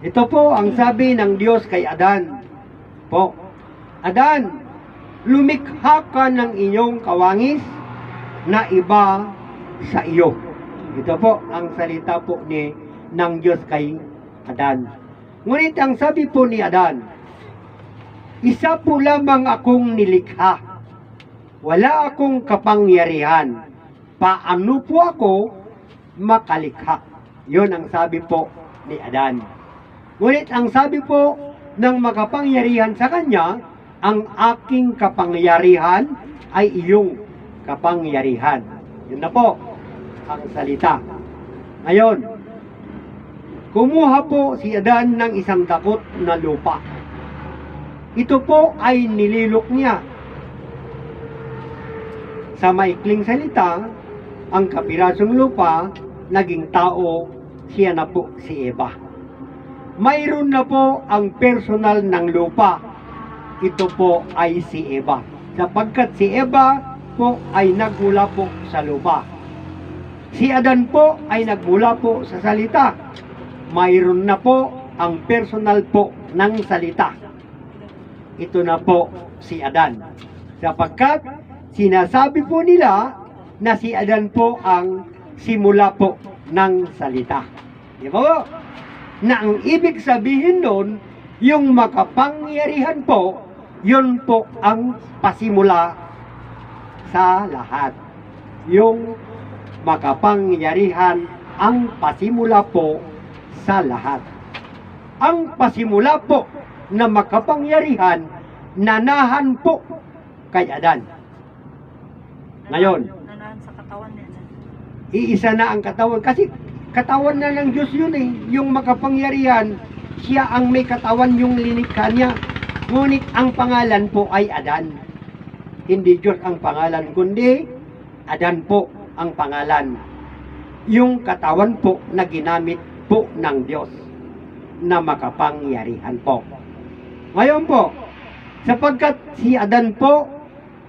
Ito po ang sabi ng Diyos kay Adan. Po, Adan, lumikha ka ng inyong kawangis na iba sa iyo. Ito po ang salita po ng Diyos kay Adan. Ngunit ang sabi po ni Adan, isa po lamang akong nilikha. Wala akong kapangyarihan. Paano po ako makalikha? Yun ang sabi po ni Adan. Ngunit ang sabi po ng makapangyarihan sa kanya, ang aking kapangyarihan ay iyong kapangyarihan. Yun na po ang salita. Ngayon, kumuha po si Adan ng isang dakot na lupa. Ito po ay nililok niya. Sa maikling salita, ang kapirasong lupa, naging tao, siya na po si Eva. Mayroon na po ang personal ng lupa. Ito po ay si Eva. Sapagkat si Eva po ay nagmula po sa lupa. Si Adan po ay nagmula po sa salita. Mayroon na po ang personal po ng salita. Ito na po si Adan. Sapagkat sinasabi po nila na si Adan po ang simula po ng salita. Di ba po? Na ang ibig sabihin doon, yung makapangyarihan po, yun po ang pasimula sa lahat. Yung makapangyarihan ang pasimula po sa lahat. Ang pasimula po na makapangyarihan, nanahan po kay Adan. Ngayon, Nanahan sa katawan niya. iisa na ang katawan. Kasi katawan na ng Diyos yun eh. Yung makapangyarihan, siya ang may katawan, yung linikha niya. Ngunit ang pangalan po ay Adan. Hindi Diyos ang pangalan, kundi Adan po ang pangalan. Yung katawan po na ginamit po ng Diyos na makapangyarihan po. Ngayon po, sapagkat si Adan po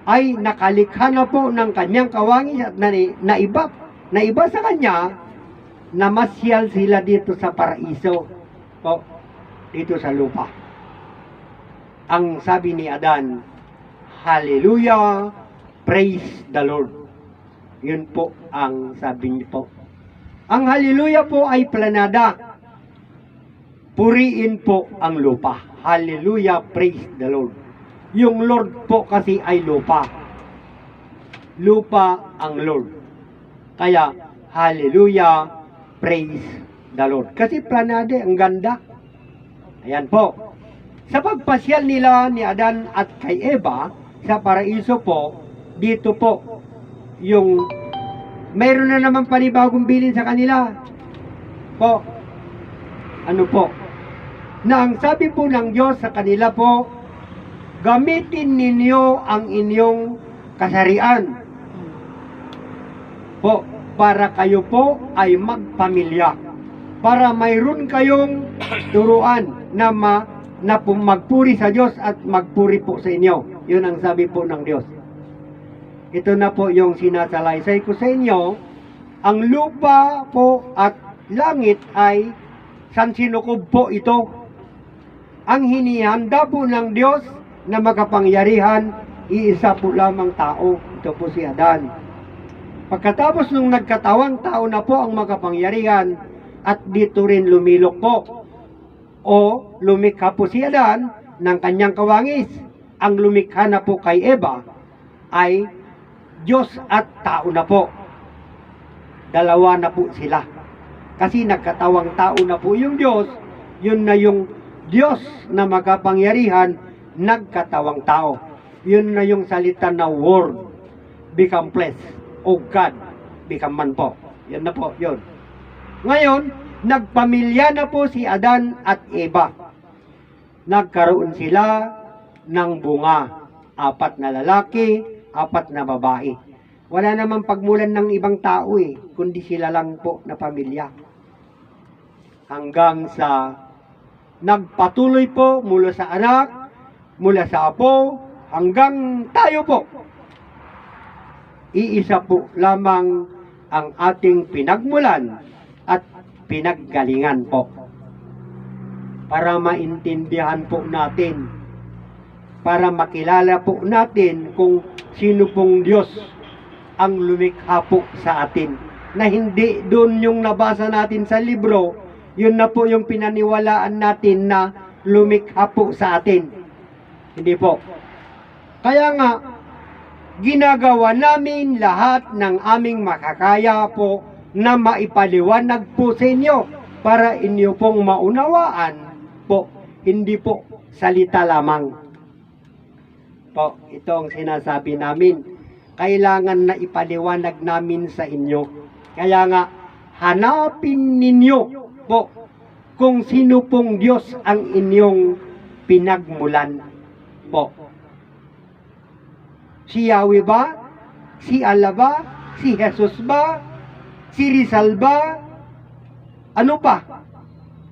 ay nakalikha na po ng kanyang kawangis at naiba sa kanya, namasyal sila dito sa paraiso po, dito sa lupa. Ang sabi ni Adan, Hallelujah, praise the Lord. Yun po ang sabi niyo po. Ang hallelujah po ay planada. Puriin po ang lupa. Hallelujah, praise the Lord. Yung Lord po kasi ay lupa. Lupa ang Lord. Kaya, hallelujah, praise the Lord. Kasi planade, ang ganda. Ayan po. Sa pagpasyal nila ni Adan at kay Eva, sa paraiso po, dito po, yung mayroon na naman panibagong bilin sa kanila. Po, ano po? Na ang sabi po ng Diyos sa kanila po, gamitin ninyo ang inyong kasarian po, para kayo po ay magpamilya, para mayroon kayong turuan na magpuri sa Diyos at magpuri po sa inyo. Yun ang sabi po ng Diyos. Ito na po yung sinasalaysay ko sa inyo. Ang lupa po at langit ay sansinukob po ito. Ang hinihanda po ng Diyos na makapangyarihan, iisa po lamang tao. Ito po si Adan. Pagkatapos nung nagkatawang tao na po ang makapangyarihan, at dito rin lumilok po o lumikha po si Adan ng kanyang kawangis. Ang lumikha na po kay Eva ay Diyos at tao na po. Dalawa na po sila. Kasi nagkatawang tao na po yung Diyos, yun na yung Diyos na makapangyarihan, nagkatawang tao. Yun na yung salita na word become flesh, o God become man po. Yan na po, yun. Ngayon, nagpamilya na po si Adan at Eva. Nagkaroon sila ng bunga. 4 na lalaki, 4 na babae. Wala namang pagmulan ng ibang tao eh, kundi sila lang po na pamilya. Hanggang sa nagpatuloy po mula sa anak, mula sa apo, hanggang tayo po. Iisa po lamang ang ating pinagmulan at pinaggalingan po. para maintindihan po natin, para makilala po natin kung sino pong Diyos ang lumikha po sa atin. Na hindi doon yung nabasa natin sa libro, yun na po yung pinaniwalaan natin na lumikha po sa atin. Hindi po. Kaya nga, ginagawa namin lahat ng aming makakaya po na maipaliwanag po sa inyo para inyo pong maunawaan po, hindi po salita lamang. Po, ito ang sinasabi namin. Kailangan na ipaliwanag namin sa inyo. Kaya nga, hanapin ninyo po kung sino pong Diyos ang inyong pinagmulan po. Si Yahweh ba? Si Allah ba? Si Jesus ba? Si Rizal ba? Ano pa?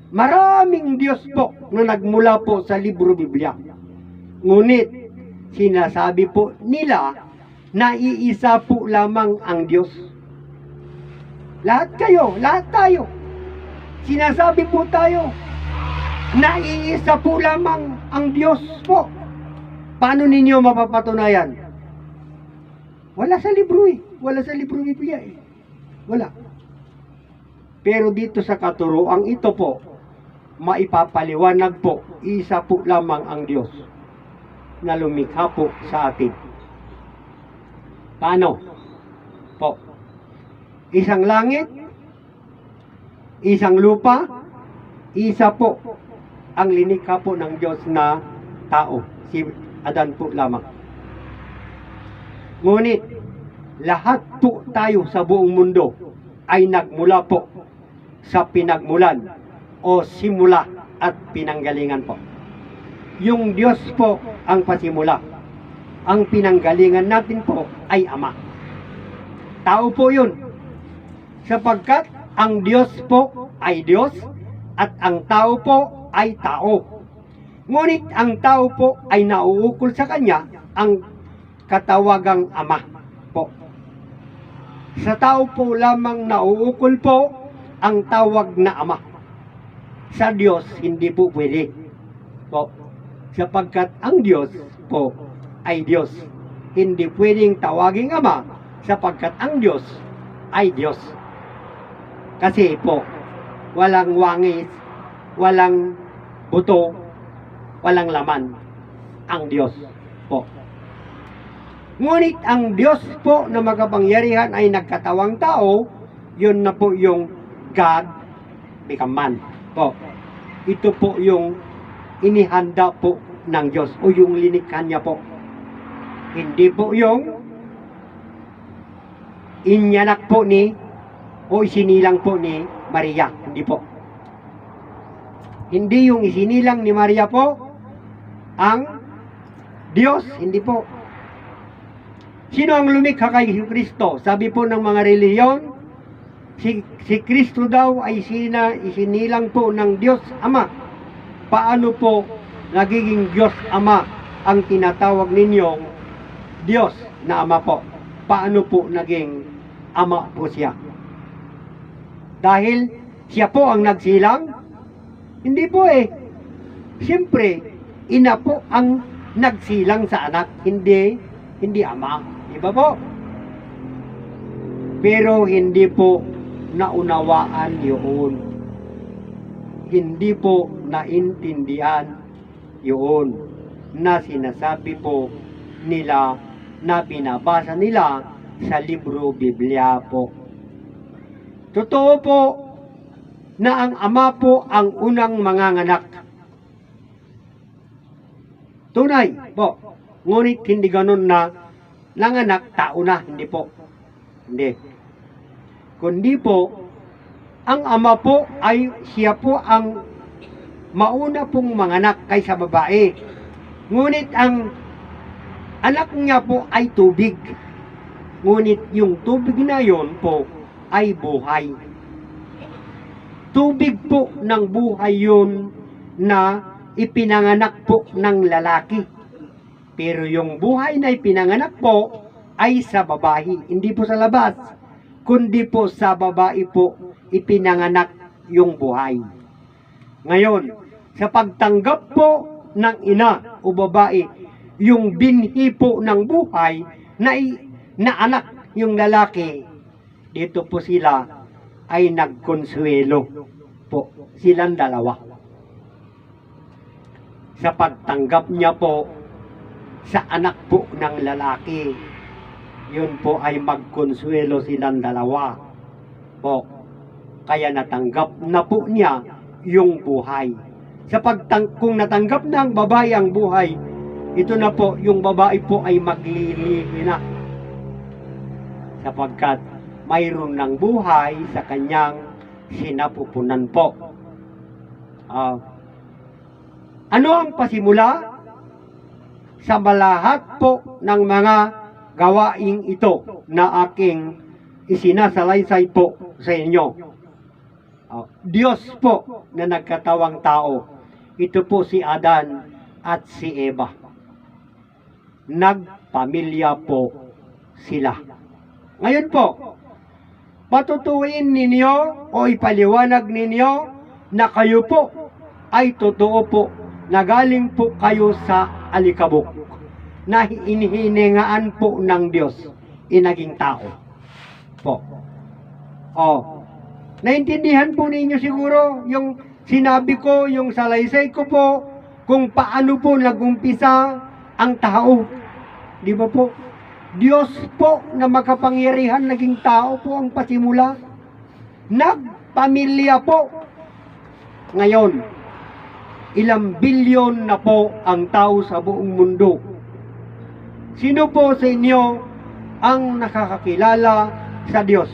Maraming Diyos po na nagmula po sa libro Biblia. Ngunit, sinasabi po nila na iisa po lamang ang Diyos. Lahat kayo, lahat tayo. Sinasabi po tayo na iisa po lamang ang Diyos po. Paano ninyo mapapatunayan? Wala sa libro eh. Wala sa libro Biblia eh. Wala. Pero dito sa katuroang ito po, maipapaliwanag po, isa po lamang ang Diyos na lumikha po sa atin. Paano? Po. Isang langit, isang lupa, isa po ang linikha po ng Diyos na tao. Si Adan po lamang. Ngunit, lahat po tayo sa buong mundo ay nagmula po sa pinagmulan o simula at pinanggalingan po. Yung Diyos po ang pasimula. Ang pinanggalingan natin po ay Ama. Tao po yun. Sapagkat ang Diyos po ay Diyos at ang tao po ay tao. Ngunit ang tao po ay nauukol sa Kanya ang katawagang Ama po. Sa tao po lamang nauukol po ang tawag na Ama. Sa Diyos, hindi po pwede po. Sapagkat ang Diyos po ay Diyos. Hindi pwedeng tawaging Ama sapagkat ang Diyos ay Diyos. Kasi po, walang wangis, walang buto, walang laman ang Diyos po. Ngunit ang Diyos po na makapangyarihan ay nagkatawang tao, yun na po yung God become man po. Ito po yung inihanda po ng Diyos o yung linikha niya po. Hindi po yung inyanak po ni o isinilang po ni Maria. Hindi po. Hindi yung isinilang ni Maria po ang Diyos. Hindi po. Sino ang lumikha kay Kristo? Sabi po ng mga reliyon, si Kristo daw ay isinilang po ng Diyos Ama. Paano po nagiging Diyos Ama ang tinatawag ninyong Diyos na Ama po? Paano po naging Ama po siya? Dahil siya po ang nagsilang? Hindi po eh. Siyempre, ina po ang nagsilang sa anak, hindi ama. Diba po? Pero hindi po naunawaan yun. Hindi po naintindihan yun na sinasabi po nila na binabasa nila sa libro Biblia po. Totoo po na ang Ama po ang unang manganganak. Tunay po. Ngunit hindi ganun na nanganak tao na. Hindi po. Hindi. Kundi po, ang Ama po ay siya po ang mauna pong manganak kaysa babae. Ngunit ang anak niya po ay tubig. Ngunit yung tubig na yon po ay buhay. Tubig po ng buhay yun na ipinanganak po ng lalaki. Pero yung buhay na ipinanganak po ay sa babae, hindi po sa labas, kundi po sa babae po ipinanganak yung buhay. Ngayon, Sa pagtanggap po ng ina o babae, yung binhi po ng buhay na anak, yung lalaki, dito po sila ay nagkonsuelo po. Silang dalawa. Sa pagtanggap niya po sa anak po ng lalaki, yun po ay magkonsuelo silang dalawa po. Kaya natanggap na po niya yung buhay. Kung natanggap ng babae ang buhay, ito na po, yung babae po ay maglilihi na. Sapagkat mayroon ng buhay sa kanyang sinapupunan po. Ano ang pasimula? Sa malahat po ng mga gawaing ito na aking isinasalaysay po sa inyo. Diyos po na nagkatawang tao. Ito po si Adan at si Eva. Nagpamilya po sila. Ngayon po, patutuin ninyo o ipaliwanag ninyo na kayo po ay totoo po na galing po kayo sa alikabok, na inihiningaan po ng Diyos, inaging tao po. Naintindihan po ninyo siguro yung sinabi ko, yung salaysay ko po, kung paano po nag-umpisa ang tao. Di ba po? Diyos po na makapangyarihan naging tao po ang pasimula. Nagpamilya po. Ngayon, ilang bilyon na po ang tao sa buong mundo. Sino po sa inyo ang nakakakilala sa Diyos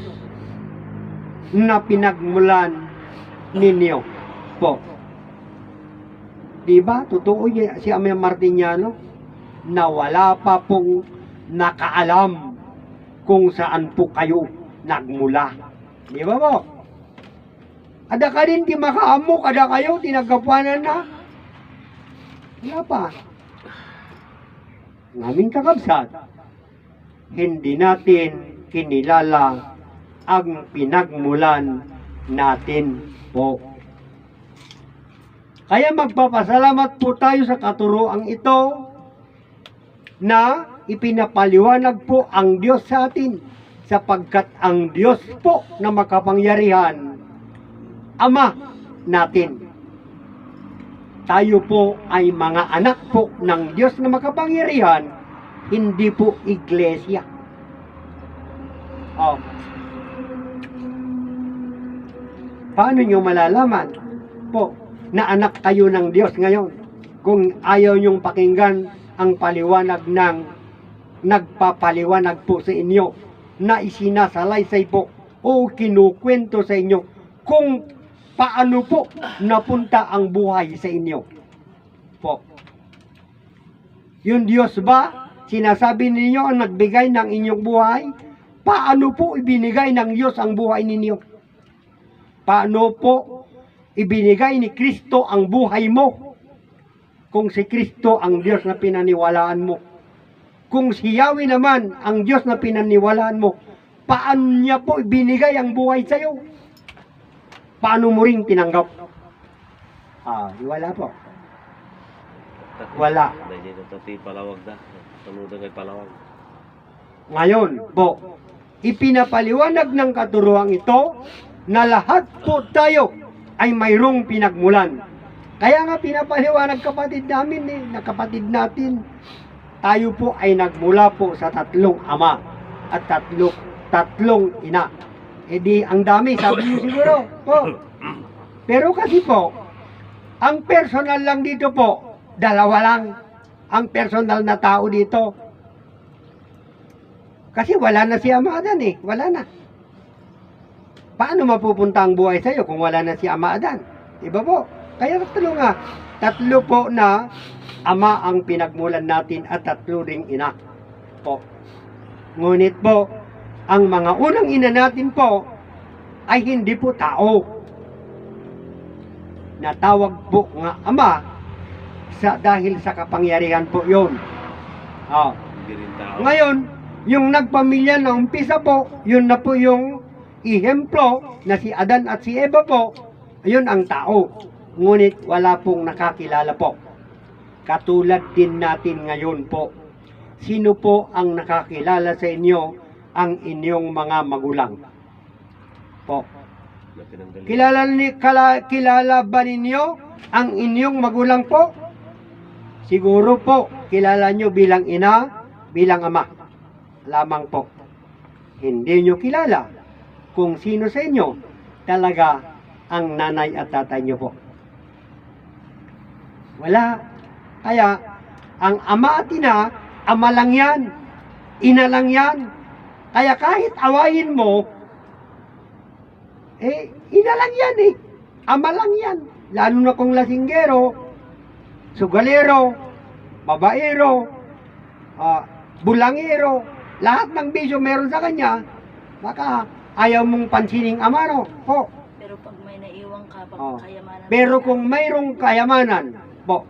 na pinagmulan ninyo po? Diba? Totoo si Amir Martiniano na wala pa pong nakaalam kung saan po kayo nagmula. Diba po? Ada ka din di makaamok, ada kayo tinagapuanan na. Wala pa. Naming kakabsat, hindi natin kinilala ang pinagmulan natin po. Kaya magpapasalamat po tayo sa katuroang ito na ipinapaliwanag po ang Diyos sa atin, sapagkat ang Diyos po na makapangyarihan, Ama natin. Tayo po ay mga anak po ng Diyos na makapangyarihan, hindi po iglesia. Paano nyo malalaman po na anak kayo ng Diyos ngayon kung ayaw nyong pakinggan ang paliwanag ng nagpapaliwanag po sa inyo na isinasalaysay po o kinukwento sa inyo kung paano po napunta ang buhay sa inyo po. Yung Diyos ba sinasabi ninyo ang nagbigay ng inyong buhay? Paano po ibinigay ng Diyos ang buhay ninyo? Paano po ibinigay ni Kristo ang buhay mo? Kung si Kristo ang Diyos na pinaniwalaan mo. Kung si Yahweh naman ang Diyos na pinaniwalaan mo, paano niya po ibinigay ang buhay sa iyo? Paano mo ring tinanggap? Wala po. Wala. Ngayon po, ipinapaliwanag ng katuruang ito na lahat po tayo ay mayroong pinagmulan. Kaya nga pinapaliwanag kapatid namin na kapatid natin, tayo po ay nagmula po sa tatlong ama at tatlong ina. Di ang dami, sabi niyo siguro po. Pero kasi po, ang personal lang dito po, dalawa lang ang personal na tao dito. Kasi wala na si Ama Adan wala na. Paano mapupunta ang buhay sa iyo kung wala na si Ama Adan? Diba po? Kaya tatlo po na ama ang pinagmulan natin at tatlo ring ina po. Ngunit po, ang mga unang ina natin po ay hindi po tao. Natawag po nga ama dahil sa kapangyarihan po yun. Ngayon, yung nagpamilya na umpisa po, yun na po yung ihemplo na si Adan at si Eva po, yun ang tao. ngunit wala pong nakakilala po. Katulad din natin ngayon po. Sino po ang nakakilala sa inyo? Ang inyong mga magulang po. Kilala ba ninyo ang inyong magulang po? Siguro po, kilala nyo bilang ina, bilang ama. Lamang po. Hindi nyo kilala kung sino sa inyo talaga ang nanay at tatay nyo po. Wala. Kaya, ang ama at ina, ama lang yan. Ina lang yan. Kaya kahit awayin mo, ina lang yan eh. Ama lang yan. Lalo na kung lasinggero, sugalero, babaero, bulangero, lahat ng bisyo meron sa kanya, baka ayaw mong pansinin ama, no? Po. Pero pag may naiwang ka, kayamanan. Pero kung mayroong kayamanan, po,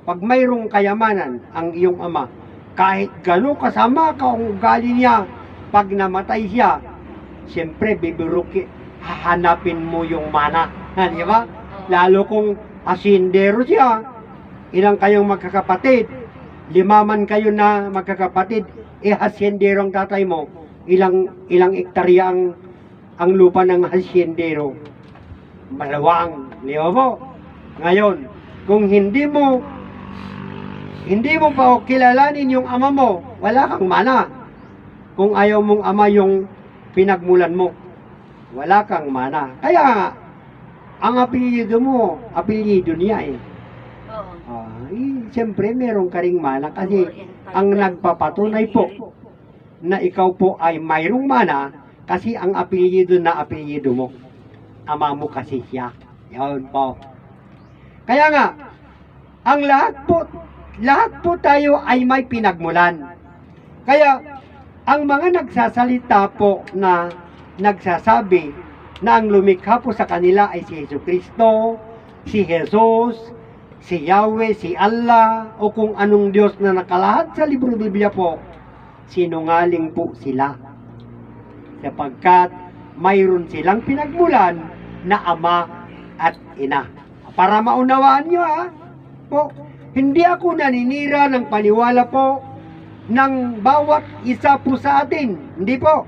pag mayroong kayamanan ang iyong ama, kahit gano'ng kasama ka ang ugali niya, pag namatay siya, siyempre bibiruki, hahanapin mo yung mana. Di ba? Lalo kung asindero siya, ilang kayong magkakapatid, 5 man kayo na magkakapatid, hasyendero ang tatay mo, ilang ektarya ang lupa ng hasyendero. Malawang, di ba po? Ngayon, kung hindi mo pa kilalanin yung ama mo, wala kang mana. Kung ayaw mong ama yung pinagmulan mo, wala kang mana. Kaya ang apelyido mo, apelyido niya eh. Siyempre meron ka ring mana kasi ang nagpapatunay po na ikaw po ay mayroong mana kasi ang apelyido na apelyido mo. Ama mo kasi siya. Yun po. Kaya nga, ang lahat po tayo ay may pinagmulan. Kaya, ang mga nagsasalita po na nagsasabi na ang lumikha po sa kanila ay si Jesucristo, si Jesus, si Yahweh, si Allah, o kung anong Diyos na nakalahat sa libro ng Biblia po, sinungaling po sila. Sapagkat mayroon silang pinagmulan na ama at ina. Para maunawaan nyo po, hindi ako naninira ng paniwala po ng bawat isa po sa atin. Hindi po.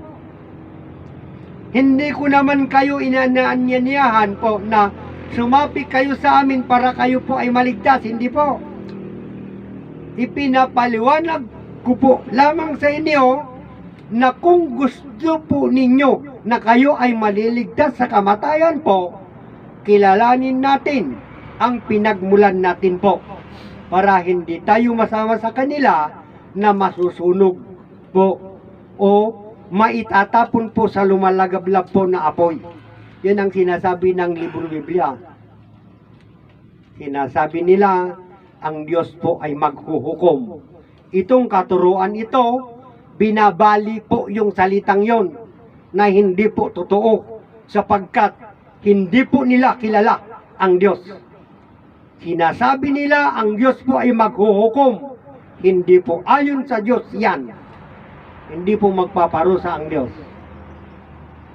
Hindi ko naman kayo inaanyanyahan po na sumapi kayo sa amin para kayo po ay maligtas. Hindi po. Ipinapaliwanag ko po lamang sa inyo na kung gusto po ninyo na kayo ay maliligtas sa kamatayan po, kilalanin natin ang pinagmulan natin po para hindi tayo masama sa kanila na masusunog po o maitatapon po sa lumalagablab po na apoy. Yan ang sinasabi ng libro Biblia. Sinasabi nila ang Diyos po ay maghuhukom. Itong katuruan ito, binabali po yung salitang yon na hindi po totoo sapagkat hindi po nila kilala ang Diyos. Sinasabi nila ang Diyos po ay maghuhukom. Hindi po ayon sa Diyos yan. Hindi po magpaparusa ang Diyos.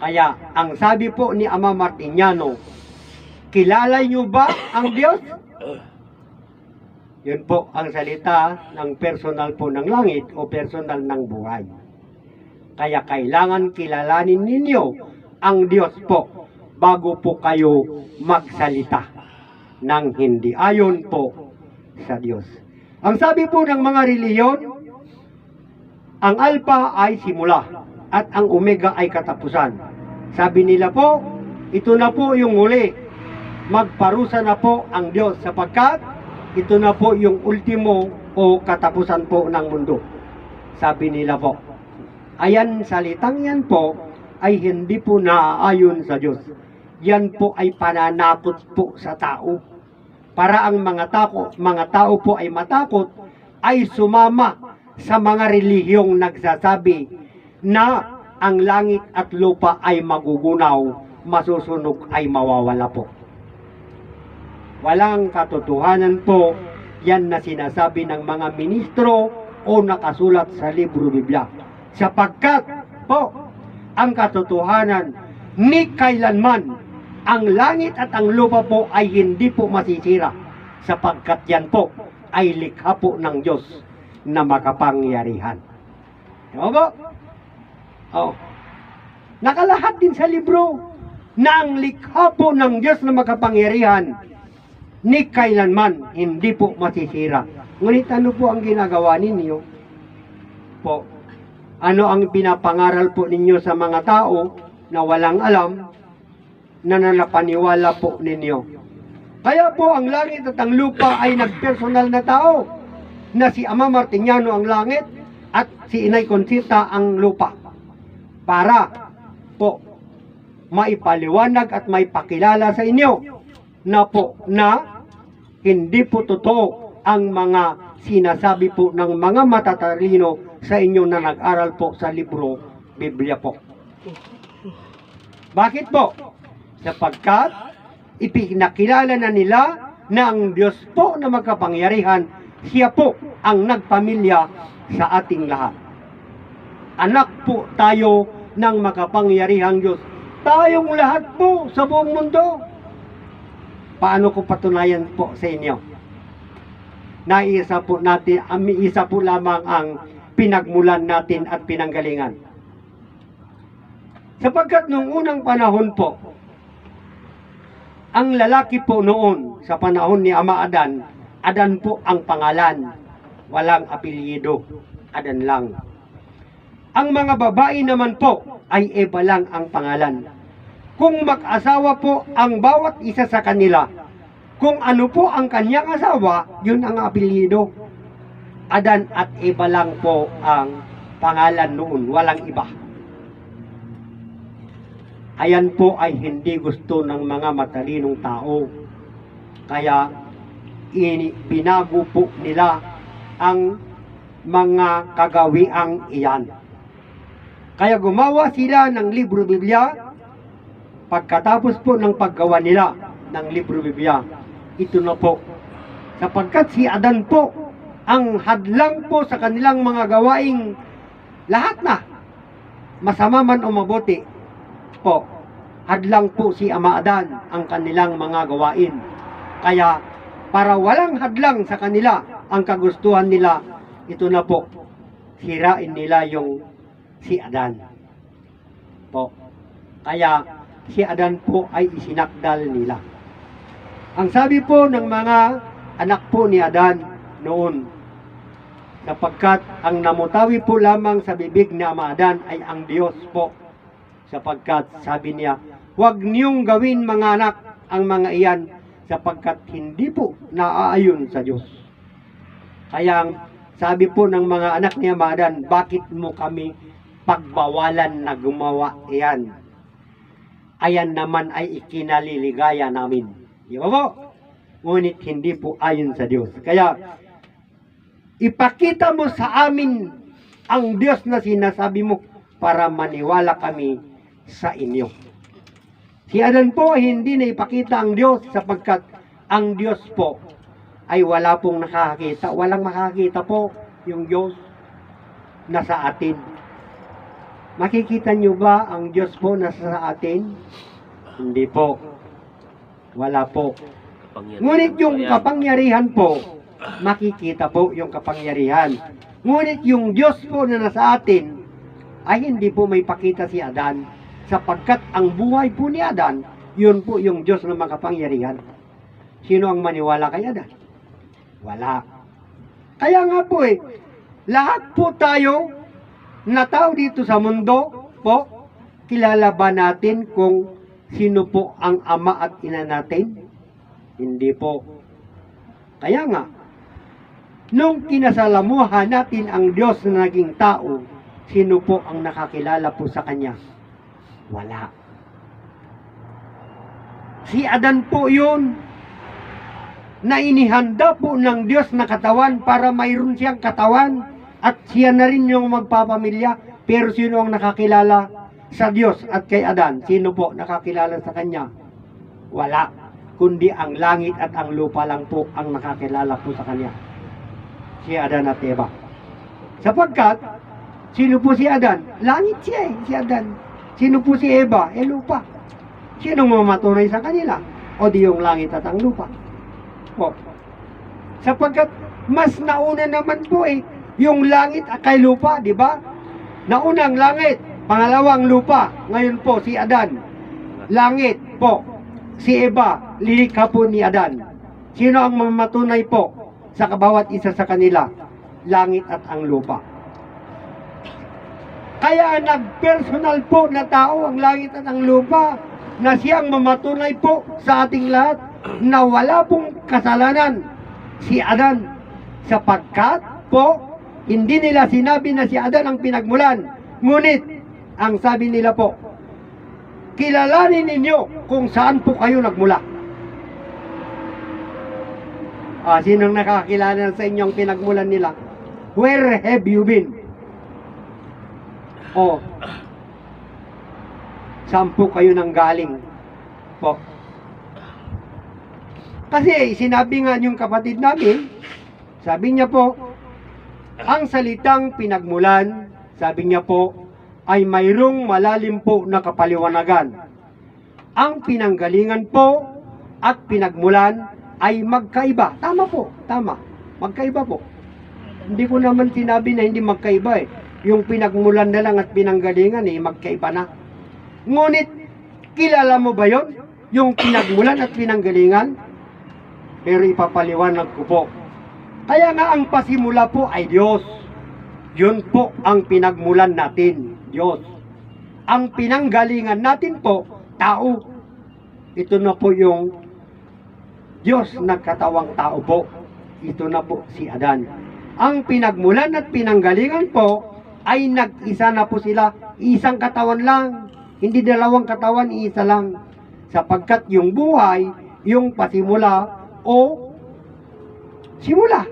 Kaya ang sabi po ni Ama Martiniano, kilala niyo ba ang Diyos? Yun po ang salita ng personal po ng langit o personal ng buhay. Kaya kailangan kilalanin ninyo ang Diyos po bago po kayo magsalita ng hindi ayon po sa Diyos. Ang sabi po ng mga reliyon, ang alpha ay simula at ang omega ay katapusan. Sabi nila po, ito na po yung huli. Magparusa na po ang Diyos sapagkat ito na po yung ultimo o katapusan po ng mundo. Sabi nila po. Ayan, salitang yan po ay hindi po naaayon sa Diyos. Yan po ay pananakot po sa tao. Para ang mga tao po ay matakot, ay sumama sa mga relihiyong nagsasabi na ang langit at lupa ay magugunaw, masusunog ay mawawala po. Walang katotohanan po yan na sinasabi ng mga ministro o nakasulat sa libro Biblia. Sapagkat po, ang katotohanan ni kailanman ang langit at ang lupa po ay hindi po masisira, sapagkat yan po ay likha po ng Diyos na makapangyarihan. Diba po? Oh. Nakalahat din sa libro na ang likha po ng Diyos na makapangyarihan ni kailanman hindi po masisira. Ngunit ano po ang ginagawa ninyo? Po, ano ang pinapangaral po ninyo sa mga tao na walang alam na nanapaniwala po ninyo? Kaya po ang langit at ang lupa ay nagpersonal na tao na si Ama Martiniano ang langit at si Inay Conchita ang lupa para po maipaliwanag at maipakilala sa inyo na po na hindi po totoo ang mga sinasabi po ng mga matatalino sa inyo na nag-aral po sa libro Biblia po. Bakit po? Sapagkat ipinakilala na nila na ang Diyos po na magkapangyarihan, siya po ang nagpamilya sa ating lahat. Anak po tayo ng makapangyarihang Diyos. Tayong lahat po sa buong mundo. Paano ko patunayan po sa inyo? Naisa po natin, isa po lamang ang pinagmulan natin at pinanggalingan. Sapagkat noong unang panahon po, ang lalaki po noon sa panahon ni Ama Adan, Adan po ang pangalan, walang apelyido, Adan lang. Ang mga babae naman po ay Eva lang ang pangalan. Kung mag-asawa po ang bawat isa sa kanila, kung ano po ang kanyang asawa, yun ang apelyido. Adan at Eva lang po ang pangalan noon, walang iba. Ayan po ay hindi gusto ng mga matalinong tao. Kaya binago po nila ang mga kagawiang iyan. Kaya gumawa sila ng libro Biblia. Pagkatapos po ng paggawa nila ng libro Biblia, ito na po. Sapagkat si Adan po ang hadlang po sa kanilang mga gawaing lahat na, masama man o mabuti po, hadlang po si Ama Adan ang kanilang mga gawain. Kaya para walang hadlang sa kanila ang kagustuhan nila, ito na po, sirain nila yung si Adan po. Kaya si Adan po ay isinakdal nila. Ang sabi po ng mga anak po ni Adan noon, sapagkat ang namutawi po lamang sa bibig ni Ama Adan ay ang Diyos po. Sapagkat sabi niya, huwag niyong gawin mga anak ang mga iyan, sapagkat hindi po naaayon sa Diyos. Kaya ang sabi po ng mga anak ni Ama Adan, bakit mo kami pagbawalan na gumawa iyan? Ayan naman ay ikinaliligaya namin. Di ba po? Ngunit hindi po ayon sa Diyos. Kaya, ipakita mo sa amin ang Diyos na sinasabi mo para maniwala kami sa inyo. Si Adan po ay hindi na ipakita ang Diyos sapagkat ang Diyos po ay wala pong nakakakita. Walang makakita po yung Diyos na sa atin. Makikita nyo ba ang Diyos po na sa atin? Hindi po. Wala po. Ngunit yung kapangyarihan po, makikita po yung kapangyarihan. Ngunit yung Diyos po na nasa atin, ay hindi po may pakita si Adan, sapagkat ang buhay po ni Adan, yun po yung Diyos na makapangyarihan. Sino ang maniwala kay Adan? Wala. Kaya nga po lahat po tayo na tao dito sa mundo po, kilala ba natin kung sino po ang ama at ina natin? Hindi po. Kaya nga, nung kinasalamuhan natin ang Diyos na naging tao, sino po ang nakakilala po sa Kanya? Wala. Si Adan po yun na inihanda po ng Diyos na katawan para mayroon siyang katawan at siya na rin yung magpapamilya. Pero sino ang nakakilala sa Diyos at kay Adan? Sino po nakakilala sa Kanya? Wala. Kundi ang langit at ang lupa lang po ang nakakilala po sa Kanya. Si Adan at Eva. Sapagkat, sino po si Adan? Langit siya si Adan. Sino po si Eva? Lupa. Sinong mamatunay sa kanila? O di yung langit at ang lupa? Po. Sapagkat mas nauna naman po yung langit at kay lupa, di ba? Naunang langit, pangalawang lupa, ngayon po si Adan. Langit po, si Eva, lilikha po ni Adan. Sino ang mamatunay po sa bawat isa sa kanila? Langit at ang lupa. Kaya nag-personal po na tao ang langit at ang lupa na siyang mamatunay po sa ating lahat na wala pong kasalanan si Adan, sapagkat po hindi nila sinabi na si Adan ang pinagmulan, ngunit ang sabi nila po, kilalanin ninyo kung saan po kayo nagmula. Sinong nakakilala sa inyong pinagmulan nila? Where have you been? Saan po kayo nang galing po? Kasi sinabi nga yung kapatid namin, sabi niya po, ang salitang pinagmulan, sabi niya po, ay mayroong malalim po na kapaliwanagan. Ang pinanggalingan po at pinagmulan ay magkaiba. Tama po, tama. Magkaiba po. Hindi ko naman sinabi na hindi magkaiba Yung pinagmulan na lang at pinanggalingan magkaiba na. Ngunit, kilala mo ba yon? Yung pinagmulan at pinanggalingan? Pero ipapaliwanag ko po. Kaya nga ang pasimula po ay Diyos. Yun po ang pinagmulan natin, Diyos. Ang pinanggalingan natin po, tao. Ito na po yung Diyos nagkatawang tao po. Ito na po si Adan. Ang pinagmulan at pinanggalingan po ay nag-isa na po sila. Isang katawan lang. Hindi dalawang katawan, isa lang. Sapagkat yung buhay, yung pasimula o simula.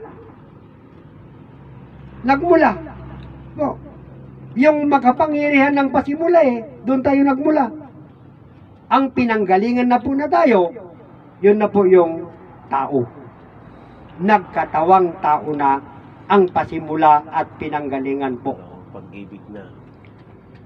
Nagmula. Po. Yung makapangyarihan ng pasimula doon tayo nagmula. Ang pinanggalingan na po na tayo, yun na po yung tao. Nagkatawang tao na ang pasimula at pinanggalingan po. Pag-ibig na.